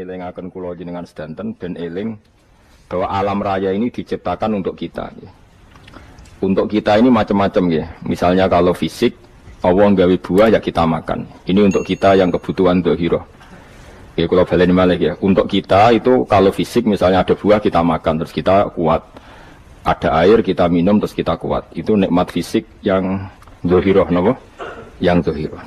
ngelingaken kula jenengan sedanten ben eling bahwa alam raya ini diciptakan untuk kita. Untuk kita ini macam-macam ya. Misalnya kalau fisik, Allah nggawe buah ya kita makan. Ini untuk kita yang kebutuhan dhahirah. Ya kalau baleni malih ya. Untuk kita itu kalau fisik misalnya ada buah kita makan terus kita kuat. Ada air kita minum terus kita kuat. Itu nikmat fisik yang dhahirah napa? Yang dhahirah.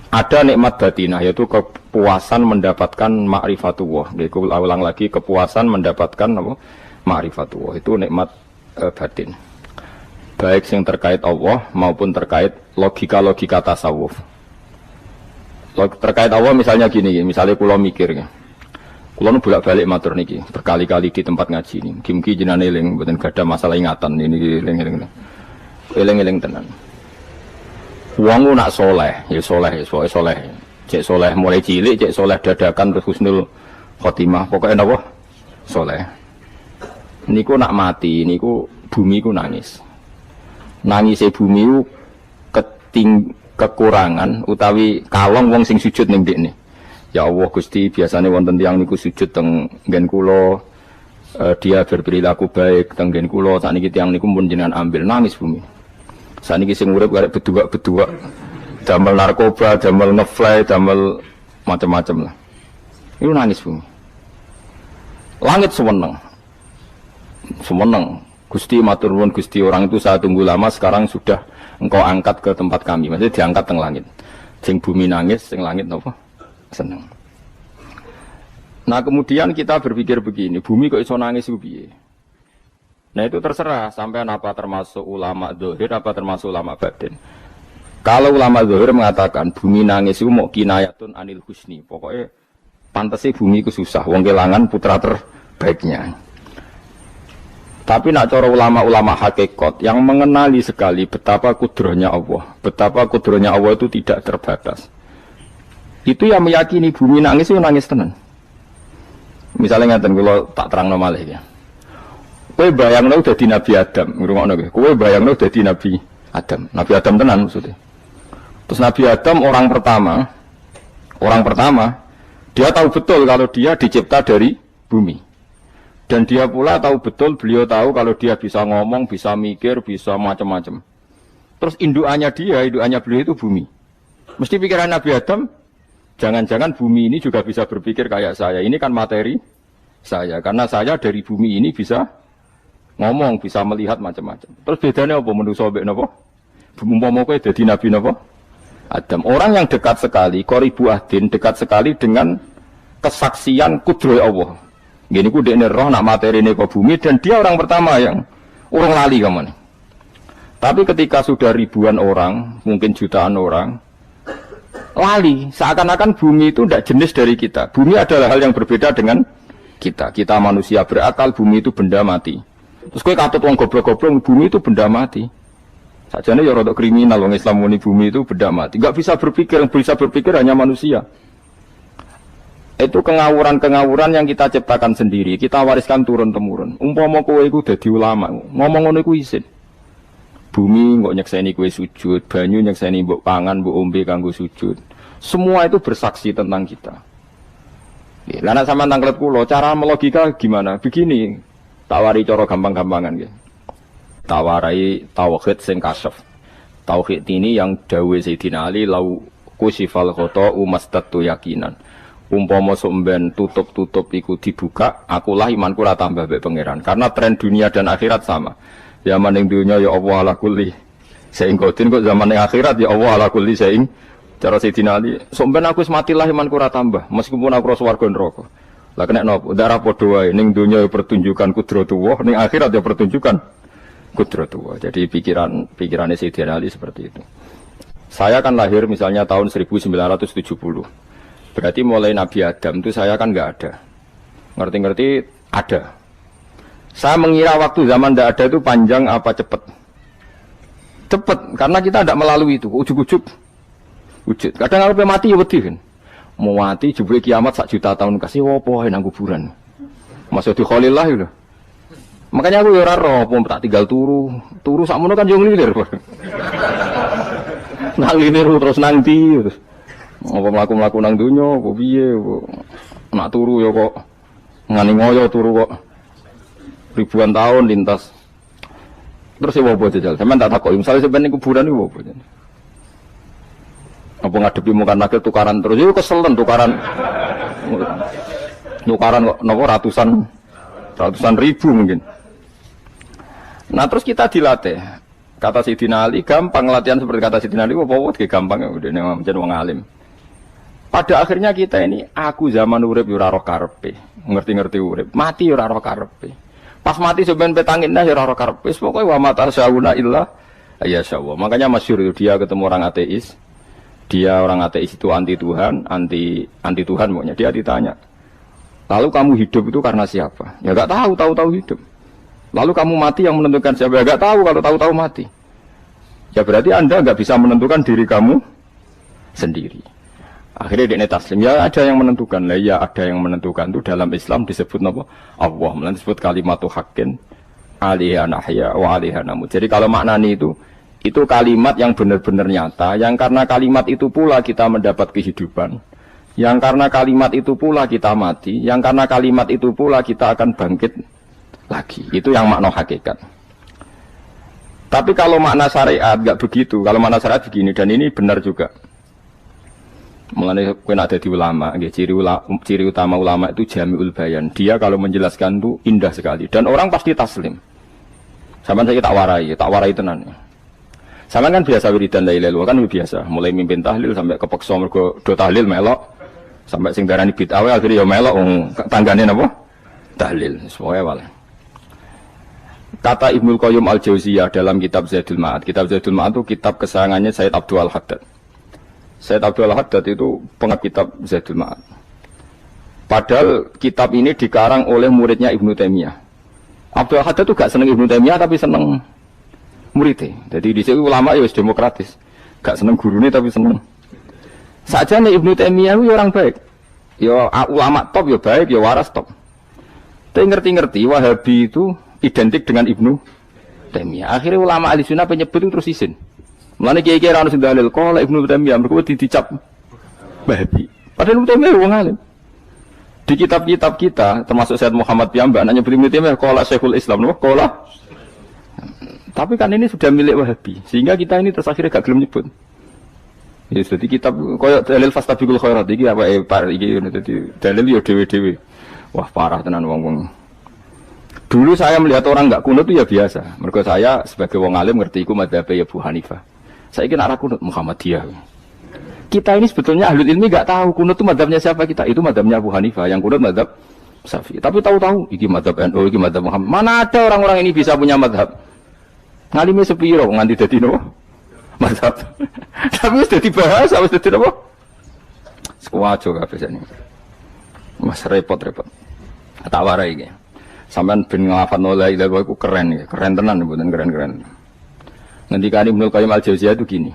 Ada nikmat batinah yaitu kepuasan mendapatkan ma'rifatullah. Aku ulang lagi, kepuasan mendapatkan apa? Ma'rifatullah. Itu nikmat batin. Baik yang terkait Allah maupun terkait logika-logika tasawuf. Terkait Allah misalnya gini, misalnya kula mikir ya. Kula nu bolak-balik matur niki, berkali-kali di tempat ngaji ini. Mugi-mugi jenengan eling mboten gadah masalah ingatan ini eling-eling. Eling-eling tenan. Wong nak soleh, ya soleh, soleh. Cek soleh mulai cilik, cek soleh dadakan terus husnul khotimah. Pokoknya napa? Soleh. Niku nak mati, niku bumi ku nangis. Nangise bumi ku kekurangan utawi kalong wong sing sujud ning ndekne. Ya Allah Gusti, biasane wonten tiyang niku sujud teng nggen kula, dia berperilaku baik teng nggen kula, sakniki tiyang niku pun jenengan ambil nangis bumi. Saniki sing urip karek bedua-bedua, damel narkoba, damel ngefly, damel macam-macam lah. Itu nangis bumi. Langit semeneng. Gusti matur nuwun Gusti, orang itu saya tunggu lama, sekarang sudah engkau angkat ke tempat kami. Maksudnya diangkat teng langit. Sing bumi nangis, sing langit napa? Seneng. Nah kemudian kita berpikir begini, bumi kok iso nangis ku piye? Nah itu terserah sampean apa termasuk ulama zahir apa termasuk ulama batin. Kalau ulama zahir mengatakan bumi nangis itu mau kinayatun anil husni. Pokoknya pantasnya bumi itu susah, wong kelangan putra terbaiknya. Tapi nak cara ulama-ulama hakikat yang mengenali sekali betapa kudrohnya Allah, betapa kudrohnya Allah itu tidak terbatas. Itu yang meyakini bumi nangis itu nangis tenan. Misalnya ngaten kula tak terangno malih ya. Kowe bayangno dadi Nabi Adam, ngrungokno kowe. Kowe bayangno dadi Nabi Adam. Nabi Adam tenan maksudnya. Terus Nabi Adam orang pertama, dia tahu betul kalau dia dicipta dari bumi. Dan dia pula tahu betul, beliau tahu kalau dia bisa ngomong, bisa mikir, bisa macam-macam. Terus indukannya beliau itu bumi. Mesti pikiran Nabi Adam, jangan-jangan bumi ini juga bisa berpikir kayak saya. Ini kan materi saya, karena saya dari bumi ini bisa ngomong, bisa melihat macam-macam. Terus bedanya apa menurut sobek napa? Umpama kowe dadi nabi napa? Adam. Orang yang dekat sekali, qoribu ahdin, dekat sekali dengan kesaksian kudroh Allah. Gini ku dekne roh nak materi ini ke bumi dan dia orang pertama yang orang lali kamu. Tapi ketika sudah ribuan orang, mungkin jutaan orang, lali. Seakan-akan bumi itu tidak jenis dari kita. Bumi adalah hal yang berbeda dengan kita. Kita manusia berakal, bumi itu benda mati. Terus kowe katut wong goblok-goblok, bumi itu benda mati. Sajane ya rada kriminal wong Islam muni bumi itu benda mati. Enggak bisa berpikir, yang bisa berpikir hanya manusia. Itu kengawuran-kengawuran yang kita ciptakan sendiri, kita wariskan turun-temurun. Umpama kowe iku dadi ulama, ngomong ngono iku isin. Bumi kok nyekseni kowe sujud, banyu nyekseni mbok pangan, mbok ombe kanggo sujud. Semua itu bersaksi tentang kita. Lah nek sampean tanglet kula, cara melogika gimana? Begini, tak wari cara gampang-gampangan nggih. Tak warai tauhid sing kasyaf. Tauhid ini yang dawuh Sayyidina Ali lau kusifal khata umastatu yakinan. Umpama somben tutup-tutup iku dibuka, akulah imanku ora tambah mbek pangeran. Karena tren dunia dan akhirat sama. Zaman ning dunia ya Allah ala kulli saing kodin, kok zaman ning akhirat ya Allah ala kulli saing. Cara Sayyidina Ali, somben aku wis matilah imanku ora tambah, meskipun aku ora swarga neraka. Lah kena napa? Darah padha wae, ning dunia ya pertunjukan kudratullah, ning akhirat ya pertunjukan kudratullah. Jadi pikirannya Sayyidina Ali seperti itu. Saya kan lahir misalnya tahun 1970. Berarti mulai Nabi Adam itu saya kan nggak ada. Ngerti-ngerti ada. Saya mengira waktu zaman tidak ada itu panjang apa cepat? Cepat, karena kita tidak melalui itu. Ujuk-ujuk. Wujud. Kadang kalau mati ya wedi kan. Mau mati jebule kiamat 1 juta tahun kasih apa nang kuburan. Masuk di Khalillah itu. Makanya aku ya ora roh, tak tinggal turu sakmono kan yo nglilir. Nang nglilir terus nang ndi terus. Apa mlaku-mlaku nang donya, apa piye, nak turu ya kok ngani ngoyo turu kok ribuan tahun lintas. Terus ya apa jajal? Sampeyan tak takoki, misale sampeyan ning kuburan iku apa? Apa ngadepi muka nakil tukaran terus itu keselen tukaran kok nopo ratusan ribu mungkin. Nah terus kita dilatih. Kata Sayyidina Ali gampang latihan seperti kata Sayyidina Ali apa gampang ya udah menjadi wong alim. Pada akhirnya kita ini aku zaman urip yo ora roh karepe, ngerti-ngerti urip, mati yo ora roh karepe. Pas mati sampean petangin dah yo ora roh karepe. Pokoke wa mata syauna illa ya syawah. Makanya masyhur itu dia ketemu orang ateis. Dia orang ateis itu anti Tuhan, anti Tuhan pokoknya. Dia ditanya, lalu kamu hidup itu karena siapa? Ya gak tahu hidup. Lalu kamu mati yang menentukan siapa? Ya gak tahu, kalau tahu mati. Ya berarti Anda gak bisa menentukan diri kamu sendiri. Akhirnya dia taslim, ya ada yang menentukan. Lah ya ada yang menentukan itu dalam Islam disebut apa? Allah, disebut kalimatu haqqin alaiha nahya wa alaiha namut. Jadi kalau maknanya itu kalimat yang benar-benar nyata, yang karena kalimat itu pula kita mendapat kehidupan, yang karena kalimat itu pula kita mati, yang karena kalimat itu pula kita akan bangkit lagi. Itu yang makna hakikat. Tapi kalau makna syariat nggak begitu. Kalau makna syariat begini, dan ini benar juga. Mengenai kena ada di ulama, ciri utama ulama itu jami'ul bayan. Dia kalau menjelaskan itu indah sekali, dan orang pasti taslim. Sama saya tak warai tenan. Sama kan biasa wiridan la ilaha illallah kan biasa, mulai mimpin tahlil sampai kepeksa mergo do tahlil melok, sampai sing darani bid'ah akhirnya ya melok tanggane napa? Tahlil. Semuanya wale. Kata Ibnul Qayyim Al-Jauziyah dalam kitab Zadul Ma'ad. Kitab Zadul Ma'ad itu kitab kesayangannya Sayyid Abdul Al-Haddad. Sayyid Abdul Al-Haddad itu pengarang kitab Zadul Ma'ad. Padahal kitab ini dikarang oleh muridnya Ibnu Taimiyah. Abdul Al-Haddad itu gak seneng Ibnu Taimiyah tapi seneng muridnya. Jadi di sini ulama ya demokratis, gak seneng gurunya tapi seneng. Saja nih Ibnu Taimiyah itu orang baik, ya ulama top ya baik, ya waras top. Tapi ngerti-ngerti Wahabi itu identik dengan Ibnu Taimiyah. Akhirnya ulama ahli sunnah penyebut itu terus isin. Mulane kiai-kiai ra ono sing dalil kok Ibnu Taimiyah mergo dicap Wahabi. Padahal Ibnu Taimiyah wong alim. Di kitab-kitab kita termasuk Sayyid Muhammad piyambak nanya Ibnu Taimiyah qala Syekhul Islam napa qala. Tapi kan ini sudah milik Wahabi, sehingga kita ini terus akhirnya gak gelem nyebut. Ya jadi kitab koyo dalil fastabiqul khairat iki apa iki dadi dalil yo dhewe-dhewe. Wah parah tenan wong-wong. Dulu saya melihat orang enggak kunut itu ya biasa. Mergo saya sebagai wong alim ngerti iku madzhab Abu Hanifah. Saiki nek ora kunut Muhammadiyah. Kita ini sebetulnya ahli ilmi enggak tahu kunut itu madzhabnya siapa kita. Itu madzhabnya Abu Hanifah, yang kunut madzhab Syafi'i. Tapi tahu-tahu iki madzhab NU, iki madzhab Muhammad. Mana ada orang-orang ini bisa punya madzhab? Ngalimi sepiro nganti dadi nopo? Madzhab. Tapi wis dadi bahasa, wis dadi nopo? Sekuwajo kabeh jane. Mas repot-repot. Tak warai iki. Sampeyan ben nglafadzno la ilaha illallah iku keren ya, keren tenan mboten keren-keren. Ngendikane Ibnu Qayyim Al-Jauziyah itu gini.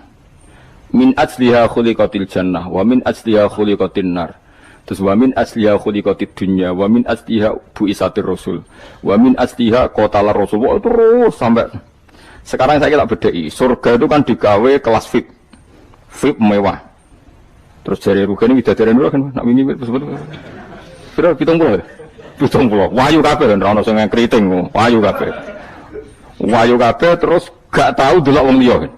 Min asliha khuliqatil jannah wa min asliha khuliqatin nar. Terus wa min asliha khuliqatid dunya wa min asliha bu'isatir rasul wa min asliha qatalar rasul. Wah, terus sampai sekarang saya tak bedai, surga itu kan digawe kelas VIP, VIP mewah. Terus jari rugen ini widadari dulu kan, nak wingi sebut. Pira 70 ya? 70. Wahyu kabeh kan ora ono sing keriting, wahyu kabeh. Wahyu kabeh terus gak tahu delok wong liya kan.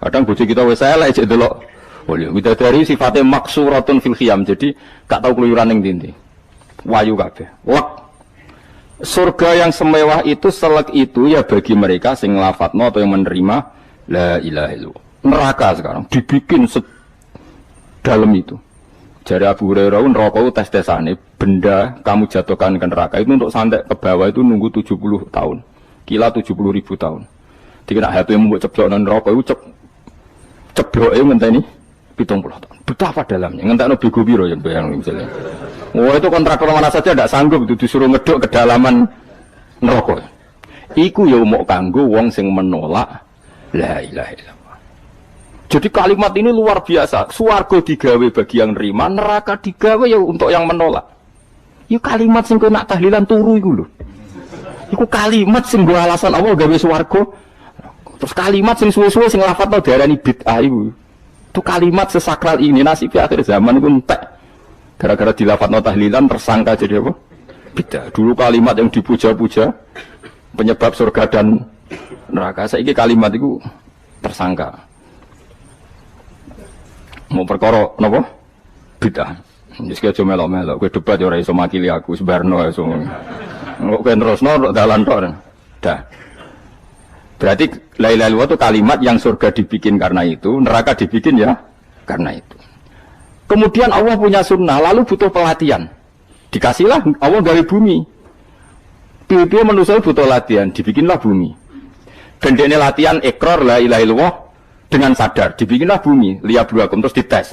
Kadang bojo kita wis elek jek delok. Oh iya, widadari sifatnya maksuratun fil khiyam, jadi gak tahu keluyuran ning ndi. Wahyu kabeh. Lek surga yang semewah itu selek itu ya bagi mereka sing nglafadzno atau yang menerima la ilaha illallah. Neraka sekarang dibikin sedalam itu. Jari Abu Hurairah neraka itu tes-tesane benda kamu jatuhkan ke neraka itu untuk santai ke bawah itu nunggu 70 tahun. Kila 70.000 tahun. Dikira HP mu ceblok nang neraka itu cebloke ngenteni 70 tahun. Betapa dalamnya ngentekno bego piro ya bayang misalnya. Oh itu kontraktor mana saja tidak sanggup itu disuruh ngeduk ke dalaman neraka. Iku ya mau kanggo wong sing menolak la ilaha illallah. Jadi kalimat ini luar biasa. Swarga digawe bagi yang nerima, neraka digawe ya untuk yang menolak. Ya kalimat sing kok nak tahlilan turu iku lho. Iku kalimat sing nggo alasan apa gawe swarga. Terus kalimat sing suwe-suwe sing lafadzno diarani bid'ah iku. Itu kalimat sesakral ini nasib akhir zaman iku entek. Gara-gara dilafadzno tahlilan tersangka jadi apa? Bid'ah. Dulu kalimat yang dipuja-puja penyebab surga dan neraka. Saiki kalimat itu tersangka. Mau perkara napa? Bid'ah. Wis aja melok-melok, kowe debat ya ora iso makili aku sebarno iso. Kok terusno dalan tok. Dah. Berarti la ilaha illallah itu kalimat yang surga dibikin karena itu, neraka dibikin ya karena itu. Kemudian Allah punya sunnah, lalu butuh pelatihan. Dikasihlah Allah gawe bumi. Piye-piye manusia butuh latihan, dibikinlah bumi. Dan dene latihan ikrar la ilaha illallah dengan sadar, dibikinlah bumi, liyabluwakum terus dites.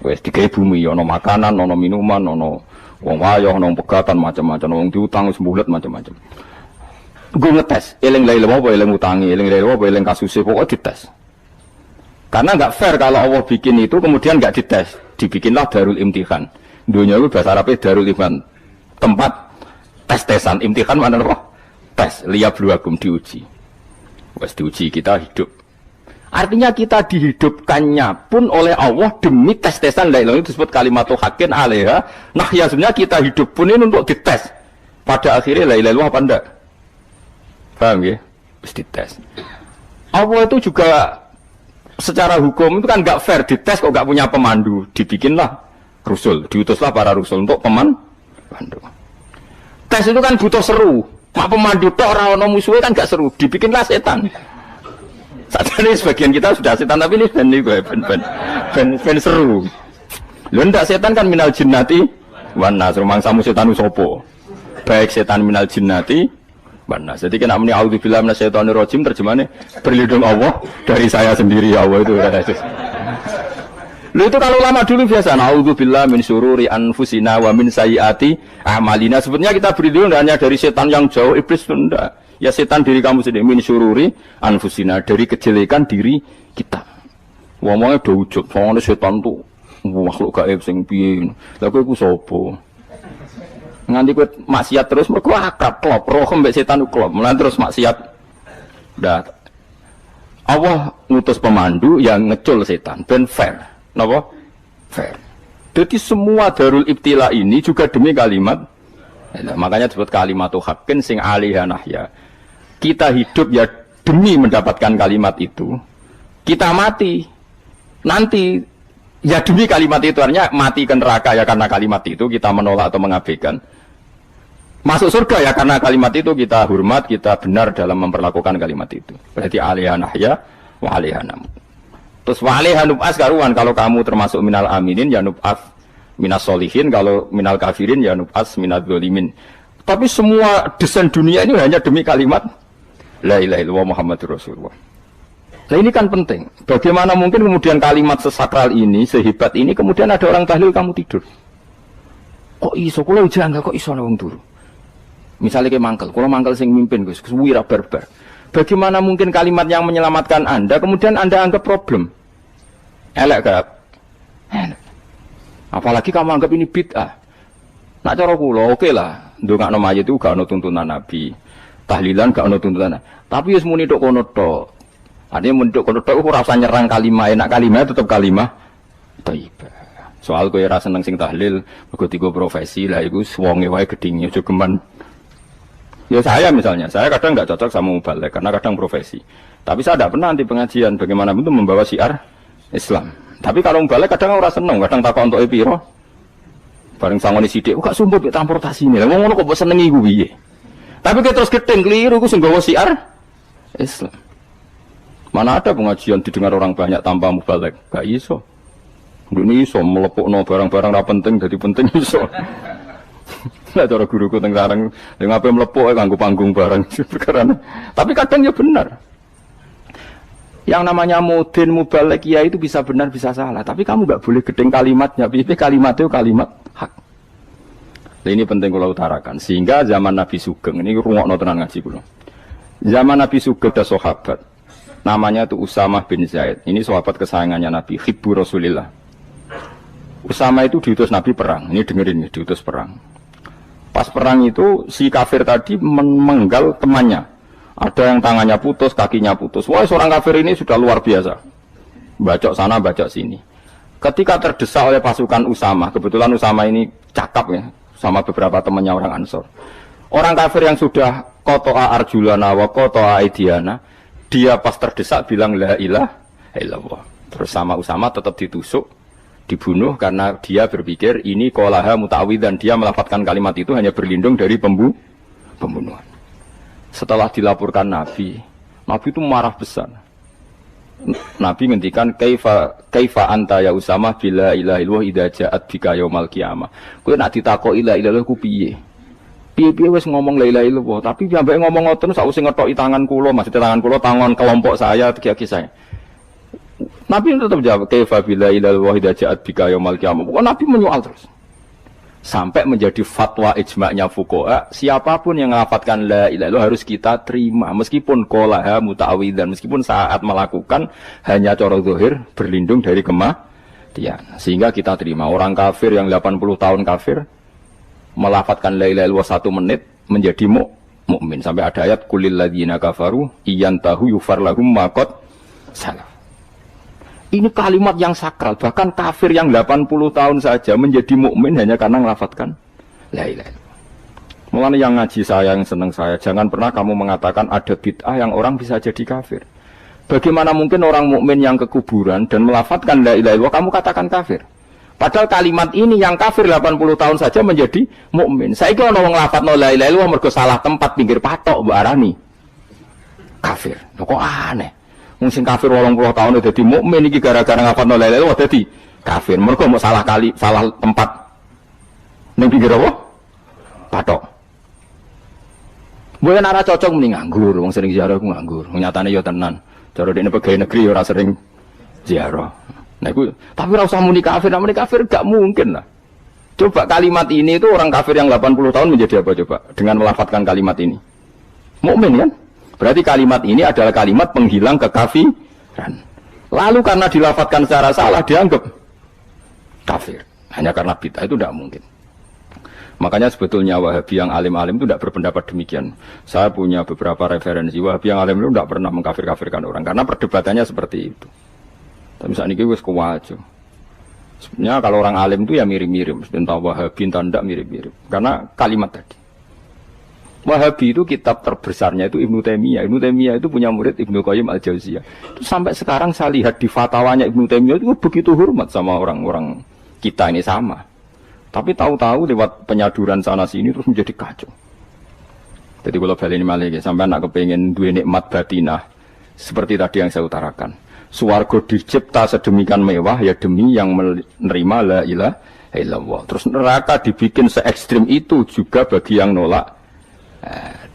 Wes digawe bumi, ono makanan, ono minuman, ono wong wayah, ono pegatan macam-macam, wong diutang wis mbulet macam-macam. Gue ngetes, eling la ilaha apa eling utangi, eling la ilaha apa eling kasuse, pokoknya dites. Karena nggak fair kalau Allah bikin itu kemudian nggak dites, dibikinlah darul imtihan. Dunia itu bahasa Arabnya darul imtihan, tempat tes-tesan. Imtihan mana apa? Tes, liyabluwakum, diuji. Wes diuji kita hidup. Artinya kita dihidupkannya pun oleh Allah demi tes-tesan la ilaha, itu disebut kalimatu haqqin 'alaiha. Nah ya sebenarnya kita hidup pun ini untuk dites. Pada akhirnya la ilaha illallah apa enggak? Paham ya? Terus dites. Allah itu juga secara hukum itu kan nggak fair, dites kok nggak punya pemandu, dibikinlah rusul, diutuslah para rusul untuk pemandu. Tes itu kan butuh seru, mak pemandu tok ora ono musuhe kan gak seru, dibikinlah setan. Saat ini sebagian kita sudah setan tapi ini ben seru. Lho ndak setan kan minal jinnati wan nas, rumangsamu setan usopo. Baik setan minal jinnati wan nas. Jadi kena muni auzubillahi minasyaitonir rajim, terjemahnya berlindung Allah dari saya sendiri ya Allah itu kata Yesus. Lu itu kalau lama dulu biasa naudzubillah min syururi anfusina wa min sayyiati a'malina. Sebenarnya kita berlindung hanya dari setan yang jauh, iblis itu enggak. Ya setan diri kamu sendiri, min syururi anfusina, dari kejelekan diri kita. Ngomongnya do ujug, soalnya setan tuh makhluk gaib sing piye. Lah kowe iku sapa? Nganti kowe maksiat terus mergo akrab klop, roh mbek setan klop. Mulane terus maksiat. Dah Allah ngutus pemandu yang ngecul setan ben fair. Napa? Fair. Jadi semua darul ibtila ini juga demi kalimat. Nah, makanya disebut kalimatu haqqin sing alaiha nahya. Kita hidup ya demi mendapatkan kalimat itu. Kita mati nanti ya demi kalimat itu, artinya mati ke neraka ya karena kalimat itu kita menolak atau mengabaikan. Masuk surga ya karena kalimat itu kita hormat, kita benar dalam memperlakukan kalimat itu. Berarti alaiha nahya wa alaiha namut. Terus wa'alaiha nub'as karuan, kalau kamu termasuk minal aminin ya nub'as minas solihin, kalau minal kafirin ya nub'as minal zolimin. Tapi semua desain dunia ini hanya demi kalimat la ilaha illallah Muhammadur Rasulullah. Nah ini kan penting. Bagaimana mungkin kemudian kalimat sesakral ini, sehebat ini, kemudian ada orang tahlil kamu tidur. Kok iso, kalau janggal, kok iso wong turu. Misalnya kayak mangkel, kalau mangkel sing mimpin, Gus, wira barbar. Bagaimana mungkin kalimat yang menyelamatkan Anda kemudian Anda anggap problem? Elek gak? Elek. Apalagi kamu anggap ini bid'ah. Nak cara kula oke lah, ndongakno mayit itu gak ono tuntunan Nabi. Tahlilan gak ono tuntunan. Tapi wis muni tok kono tok. Artinya muni tok kono tok ora usah nyerang kalimat, enak kalimat tetep kalimat thayyibah. Soal kowe ora seneng sing tahlil, mergo tiga profesi lah iku wonge wae gedhinge aja geman. Ya saya misalnya, saya kadang nggak cocok sama mubalek karena kadang profesi. Tapi saya tidak pernah anti pengajian, bagaimana itu membawa syiar Islam. Tapi kalau mubalek kadang orang seneng, kadang takut untuk epiro. Bareng sangoni sidik, kok sumpah be transportasi ini. Lah ngono kok mbok senengi ku piye? Tapi kita terus gedeng keliru ku sing gawa syiar Islam. Mana ada pengajian didengar orang banyak tanpa mubalek? Gak iso. Ini iso melepukno barang-barang ra penting jadi penting iso. Nah, cara guruku teng sareng, ning ape mlepuk kanggo panggung barang perkara. Tapi kadang ya benar. Yang namanya mudin mubalek ya itu bisa benar bisa salah, tapi kamu enggak boleh gedeng kalimatnya. Piye kalimat itu kalimat hak. Nah, ini penting kula utarakan. Sehingga zaman Nabi Sugeng ini rungokno tenan ngaji kula. Zaman Nabi Sugeng ada sahabat namanya itu Usamah bin Zaid. Ini sahabat kesayangannya Nabi, hibbu Rasulillah. Usama itu diutus Nabi perang. Ini dengerin nih, diutus perang. Pas perang itu si kafir tadi menggal temannya. Ada yang tangannya putus, kakinya putus. Wah, seorang kafir ini sudah luar biasa. Bacok sana, bacok sini. Ketika terdesak oleh pasukan Usama, kebetulan Usama ini cakap ya, sama beberapa temannya orang Ansor. Orang kafir yang sudah kotoa arjulana wa kotoa aidiana, dia pas terdesak bilang la ilaha illallah. Terus sama Usama tetap ditusuk, dibunuh karena dia berpikir ini qolaha muta'awid dan dia melafadzkan kalimat itu hanya berlindung dari pembunuhan. Setelah dilaporkan Nabi itu marah besar. Nabi ngendikan kaifa anta ya Usama bila ilaha illallah idza ja'at bika yaumul qiyamah. Kowe nek ditakoki la ilaha illallah ku piye? Piye-piye wis ngomong la ilaha illallah, tapi sampai ngomong ngoten sakwise ngethoki tangan kula, maksudnya tangan kula tangan kelompok saya, tiga-tiga saya. Nabi tetap jawab kaifa bila ilaha illallah idza ja'at bika yaumul qiyamah. Nabi menyoal terus. Sampai menjadi fatwa ijma'nya fuqaha, siapapun yang melafatkan la ilaha illallah harus kita terima meskipun qolaha muta'awidan, meskipun saat melakukan hanya cara zahir berlindung dari kematian. Sehingga kita terima. Orang kafir yang 80 tahun kafir melafatkan la ilaha illallah 1 menit menjadi mukmin. Sampai ada ayat kulil ladzina kafaru iyantahu yufar lahum ma qad salaf. Ini kalimat yang sakral, bahkan kafir yang 80 tahun saja menjadi mukmin hanya karena melafatkan la ilaha illallah. Mulanya yang ngaji saya, yang senang saya, jangan pernah kamu mengatakan ada bid'ah yang orang bisa jadi kafir. Bagaimana mungkin orang mukmin yang ke kuburan dan melafatkan la ilaha illallah kamu katakan kafir? Padahal kalimat ini yang kafir 80 tahun saja menjadi mukmin. Saiki ana wong nglafadzno la ilaha illallah mergo salah tempat pinggir patok mbok arani kafir. Kok aneh. Mungkin kafir 80 tahun dadi mukmin iki gara-gara ngapalno la ilaha illallah dadi kafir. Mergo mau salah tempat ning pinggir apa? Patok. Mboten ora cocok mending nganggur, wong sering ziarah ku nganggur. Nyatane ya tenan. Cara dekne pegawai negeri ora sering ziarah. Nah iku tapi ora usah muni kafir, gak mungkin lah. Coba kalimat ini itu orang kafir yang 80 tahun menjadi apa coba dengan melafatkan kalimat ini? Mukmin kan? Berarti kalimat ini adalah kalimat penghilang kekafiran. Lalu karena dilafatkan secara salah dianggap kafir. Hanya karena bid'ah itu tidak mungkin. Makanya sebetulnya Wahabi yang alim-alim itu tidak berpendapat demikian. Saya punya beberapa referensi Wahabi yang alim itu tidak pernah mengkafir-kafirkan orang karena perdebatannya seperti itu. Tapi saat ini wis kuwajo. Sebenarnya kalau orang alim itu ya mirip-mirip, entah Wahabi entah tidak mirip-mirip. Karena kalimat tadi. Wahabi itu kitab terbesarnya itu Ibnu Taimiyah. Ibnu Taimiyah itu punya murid Ibnu Qayyim Al-Jauziyah. Itu sampai sekarang saya lihat di fatwanya Ibnu Taimiyah itu begitu hormat sama orang-orang kita ini sama. Tapi tahu-tahu lewat penyaduran sana sini terus menjadi kacau. Jadi kalau balik ini malah sampai anak kepengen dua nikmat batinah seperti tadi yang saya utarakan. Swarga dicipta sedemikian mewah ya demi yang menerima la ilaha illallah. Terus neraka dibikin se ekstrim itu juga bagi yang nolak.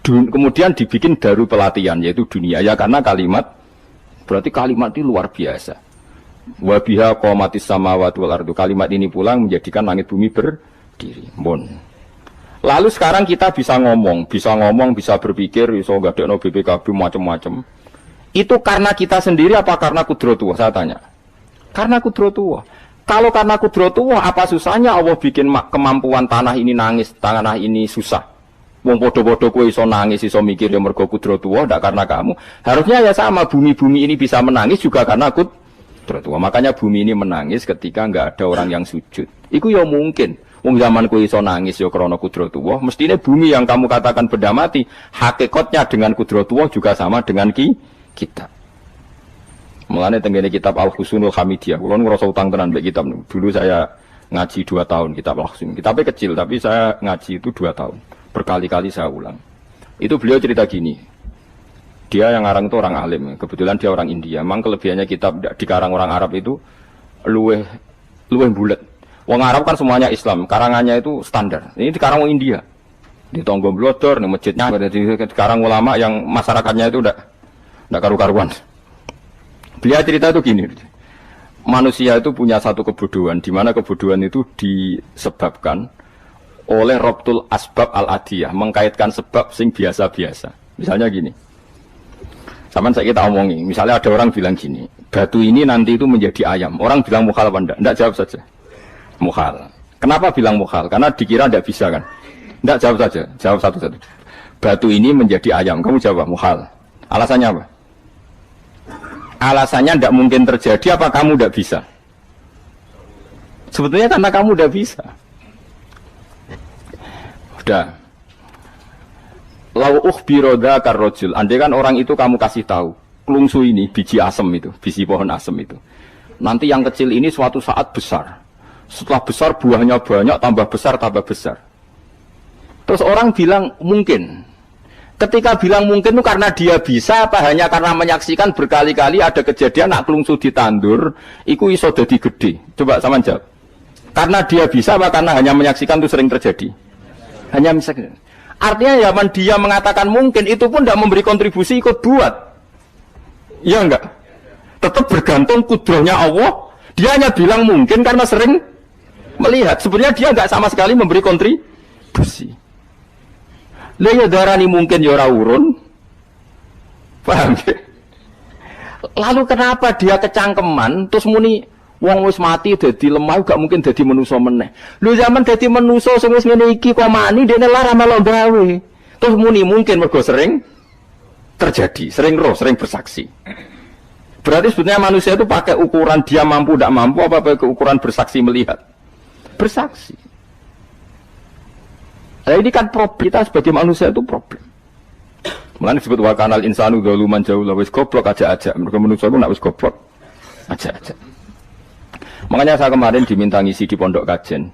Kemudian dibikin daru pelatihan yaitu dunia ya karena kalimat berarti kalimat ini luar biasa. Wa biha qamatis samawati wal ardu. Kalimat ini pulang menjadikan langit bumi berdiri. Bon. Lalu sekarang kita bisa ngomong, bisa berpikir, bisa ngadekno BPKB macam-macam. Itu karena kita sendiri apa karena kudratullah? Saya tanya. Karena kudratullah. Kalau karena kudratullah apa susahnya Allah bikin kemampuan tanah ini nangis, tanah ini susah. Wong podo-podo kowe iso nangis, iso mikir ya mergo kudratullah, ndak karena kamu. Harusnya ya sama, bumi-bumi ini bisa menangis juga karena kudratullah. Makanya bumi ini menangis ketika enggak ada orang yang sujud. Iku ya mungkin. Wong zaman kowe iso nangis ya krana kudratullah, mestine bumi yang kamu katakan benda mati, hakikatnya dengan kudratullah juga sama dengan kita. Mulane tenggene kitab Al-Husunul Hamidiyah, kula ngrasa utang tenan mbek kitab. Dulu saya ngaji 2 tahun kitab Al-Husun. Kitabnya kecil tapi saya ngaji itu 2 tahun. Berkali-kali saya ulang. Itu beliau cerita gini. Dia yang ngarang itu orang alim. Kebetulan dia orang India. Memang kelebihannya kitab dikarang orang Arab itu luweh bulat. Wong Arab kan semuanya Islam. Karangannya itu standar. Ini dikarang orang India. Di Tonggo Blodor, di masjidnya, dikarang ulama yang masyarakatnya itu udah karu-karuan. Beliau cerita itu gini. Manusia itu punya satu kebodohan. Di mana kebodohan itu disebabkan oleh Robtul Asbab Al-Adiyah, mengkaitkan sebab sing biasa-biasa. Misalnya gini, sama saya kita omongin, misalnya ada orang bilang gini, batu ini nanti itu menjadi ayam. Orang bilang mukhal apa enggak? Enggak, jawab saja. Mukhal. Kenapa bilang mukhal? Karena dikira enggak bisa kan? Enggak, jawab saja. Jawab satu-satu. Batu ini menjadi ayam. Kamu jawab mukhal. Alasannya apa? Alasannya enggak mungkin terjadi apa kamu enggak bisa? Sebetulnya karena kamu udah bisa. Udah. Lau ukhbiro dzakar rajul. Andai kan orang itu kamu kasih tahu, klungsu ini biji asem itu, biji pohon asem itu. Nanti yang kecil ini suatu saat besar. Setelah besar buahnya banyak, tambah besar, tambah besar. Terus orang bilang mungkin. Ketika bilang mungkin itu karena dia bisa apa hanya karena menyaksikan berkali-kali ada kejadian nak klungsu ditandur, iku iso dadi gede. Coba sama jawab. Karena dia bisa apa karena hanya menyaksikan itu sering terjadi? Hanya menyaksikan. Artinya zaman dia mengatakan mungkin itu pun tidak memberi kontribusi ikut buat. Iya enggak? Tetap bergantung kudrahnya Allah. Dia hanya bilang mungkin karena sering melihat. Sebenarnya dia enggak sama sekali memberi kontribusi. Lah ya darani mungkin ya ora urun. Paham ya? Lalu kenapa dia kecangkeman terus muni wong wis mati dadi lemah gak mungkin dadi manusa meneh. Lho zaman dadi manusa sing wis ngene iki kok mani dene lara melok gawe. Terus muni mungkin mergo sering terjadi, sering roh, sering bersaksi. Berarti sebetulnya manusia itu pakai ukuran dia mampu tidak mampu apa pakai ukuran bersaksi melihat? Bersaksi. Nah ini kan problem kita sebagai manusia itu problem. Mulane disebut wa kanal insanu zaluman jahula wis goblok aja-aja. Mergo manusia itu nak wis goblok aja-aja. Makanya saya kemarin diminta ngisi di pondok kajen.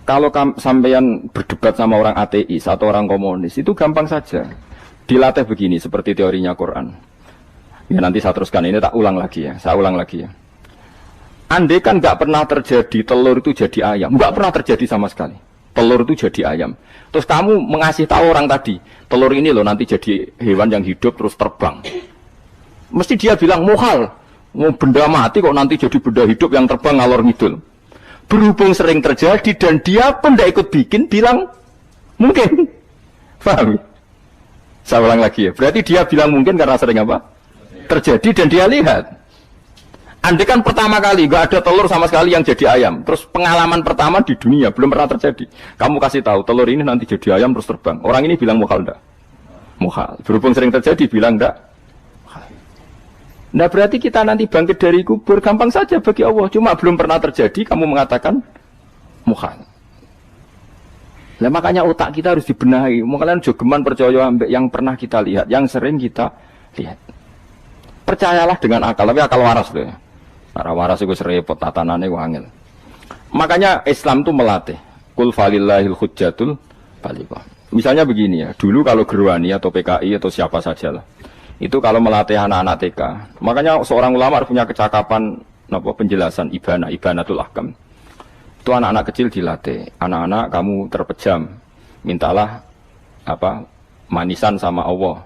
Kalau sampeyan berdebat sama orang ateis atau orang komunis itu gampang saja. Dilatih begini seperti teorinya Quran. Ya nanti saya teruskan ini tak ulang lagi ya. Saya ulang lagi ya. Andai kan nggak pernah terjadi telur itu jadi ayam, nggak pernah terjadi sama sekali. Telur itu jadi ayam. Terus kamu mengasih tahu orang tadi, telur ini loh nanti jadi hewan yang hidup terus terbang. Mesti dia bilang muhal, mau benda mati kok nanti jadi benda hidup yang terbang ngalor ngidul. Berhubung sering terjadi dan dia pun tidak ikut bikin, bilang mungkin. Paham? Saya ulang lagi ya. Berarti dia bilang mungkin karena sering apa? Terjadi dan dia lihat. Andai kan pertama kali nggak ada telur sama sekali yang jadi ayam, terus pengalaman pertama di dunia belum pernah terjadi. Kamu kasih tahu telur ini nanti jadi ayam terus terbang. Orang ini bilang muhal enggak? Muhal. Berhubung sering terjadi bilang enggak? Muhal. Nah berarti kita nanti bangkit dari kubur gampang saja bagi Allah. Cuma belum pernah terjadi kamu mengatakan muhal. Nah makanya otak kita harus dibenahi. Makanya jogeman percaya ambek yang pernah kita lihat, yang sering kita lihat. Percayalah dengan akal, tapi akal waras loh ya. Cara waras itu serempet tatanannya wangil. Makanya Islam itu melatih. Kul falillahil hujjatul balighah. Misalnya begini ya, dulu kalau Gerwani atau PKI atau siapa saja lah, itu kalau melatih anak-anak TK, makanya seorang ulama harus punya kecakapan penjelasan ibanatul ahkam. Itu anak-anak kecil dilatih. Anak-anak kamu terpejam, mintalah manisan sama Allah.